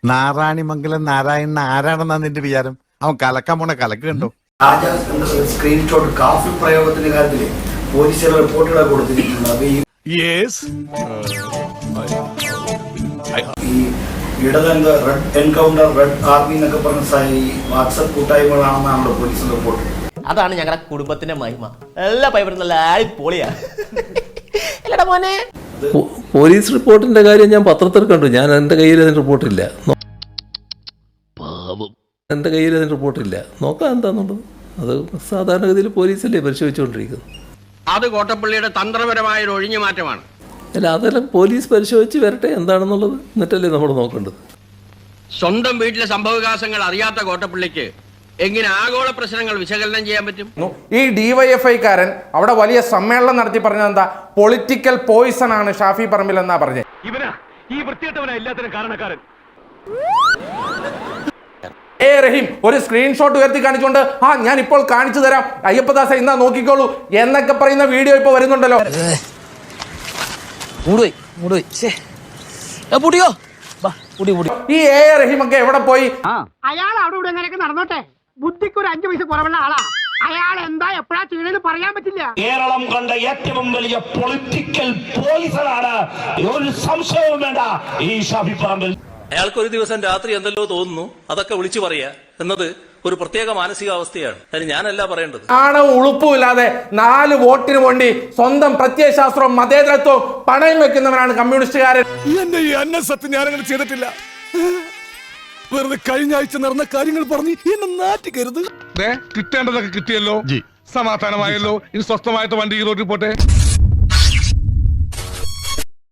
നാരായണിമംഗലം നാരായണൻ ആരാണെന്നാ നിന്റെ വിചാരം? അവൻ കലക്കാൻ പോണ കലക്ക് കണ്ടോ? സ്ക്രീൻഷോട്ട് കാഫിൽ പ്രയോഗത്തിന്റെ കാര്യത്തില് പോലീസുകാർ റിപ്പോർട്ടുകൾ കൊടുത്തിരിക്കുന്നത് ഈ ഇടതെന്ത് റെഡ് എൻകൗണ്ടർ റെഡ് ആർമി എന്നൊക്കെ പറഞ്ഞ വാട്സപ്പ് കൂട്ടായ്മകളാണെന്നാണ് നമ്മുടെ പോലീസിന്റെ റിപ്പോർട്ട്. അതാണ് ഞങ്ങളുടെ കുടുംബത്തിന്റെ മഹിമ. എല്ലാ പൈപ്പറും നല്ല അടിപൊളിയാ. അല്ലടാ മോനെ, പോലീസ് റിപ്പോർട്ടിന്റെ കാര്യം ഞാൻ പത്രത്തിൽ കണ്ടു. ഞാൻ എൻ്റെ കയ്യിൽ അതിന് റിപ്പോർട്ടില്ല. എൻ്റെ കയ്യിൽ അതിന് റിപ്പോർട്ടില്ല. നോക്കാം എന്താണെന്നുള്ളത്. അത് സാധാരണഗതിയിൽ പോലീസല്ലേ പരിശോധിച്ചുകൊണ്ടിരിക്കുന്നത്. അത് കോട്ടപ്പള്ളിയുടെ തന്ത്രപരമായ ഒരു ഒഴിഞ്ഞു മാറ്റമാണ്. അല്ല, അതെല്ലാം പോലീസ് പരിശോധിച്ച് വരട്ടെ എന്താണെന്നുള്ളത്, എന്നിട്ടല്ലേ നമ്മൾ നോക്കേണ്ടത്. സ്വന്തം വീട്ടിലെ സംഭവവികാസങ്ങൾ അറിയാത്ത കോട്ടപ്പള്ളിക്ക് എങ്ങനെ ആഗോള പ്രശ്നങ്ങൾ വിശകലനം ചെയ്യാൻ പറ്റും? ഈ ഡിവൈഎഫ്ഐക്കാരൻ അവിടെ വലിയ സമ്മേളനം നടത്തി പറഞ്ഞത് എന്താ? പൊളിറ്റിക്കൽ പോയിസൺ ആണ് ഷാഫി പറമ്പിൽ എന്നാ പറഞ്ഞത്. ഈ വൃത്തികെട്ടവനാ എല്ലാത്തിനും കാരണക്കാരൻ. റഹീം ഒരു സ്ക്രീൻഷോട്ട് ഉയർത്തി കാണിച്ചുകൊണ്ട് ഞാൻ ഇപ്പോൾ കാണിച്ചു തരാം, അയ്യപ്പദാസ ഇന്നാ നോക്കിക്കോളൂ എന്നൊക്കെ പറയുന്ന വീഡിയോ ഇപ്പൊ വരുന്നുണ്ടല്ലോ. ഈ റഹീം ഒക്കെ എവിടെ പോയി? അയാൾ അവിടെ ഇവിടെ എങ്ങനെയൊക്കെ നടന്നോട്ടെ, ബുദ്ധിക്ക് ഒരു 5 പൈസ കുറവുള്ള ആളാ. അയാൾ എന്താ എപ്പോഴാ ചെയ്യണെന്ന് പറയാൻ പറ്റില്ല. കേരളം കണ്ട ഏറ്റവും വലിയ പൊളിറ്റിക്കൽ പോയിസണാണ്, ഒരു സംശയവും വേണ്ട ഈ ഷാഫി പറമ്പിൽ. അയാൾക്കൊരു ദിവസം രാത്രി എന്തെല്ലോ തോന്നുന്നു, അതൊക്കെ വിളിച്ചു പറയാ എന്നത് ഒരു പ്രത്യേക മാനസികാവസ്ഥയാണ്. അതിന് ഞാനല്ല പറയേണ്ടത്. ആണവും ഉളുപ്പും ഇല്ലാതെ 4 വോട്ടിന് വേണ്ടി സ്വന്തം പ്രത്യയശാസ്ത്രവും മതേതരത്വവും പണയം വെക്കുന്നവരാണ് കമ്മ്യൂണിസ്റ്റുകാരൻ. എന്റെ ഈ അന്നസത്യം ഞാനങ്ങനെ ചെയ്തിട്ടില്ല. വെറുതെ കഴിഞ്ഞ ആഴ്ച നടന്ന കാര്യങ്ങൾ പറഞ്ഞ് എന്നെ നാറ്റിക്കരുത്. കിട്ടേണ്ടതൊക്കെ കിട്ടിയല്ലോ, സമാധാനമായല്ലോ. ഇനി സ്വസ്ഥമായിട്ട് വണ്ടി റോഡിൽ പോട്ടെ.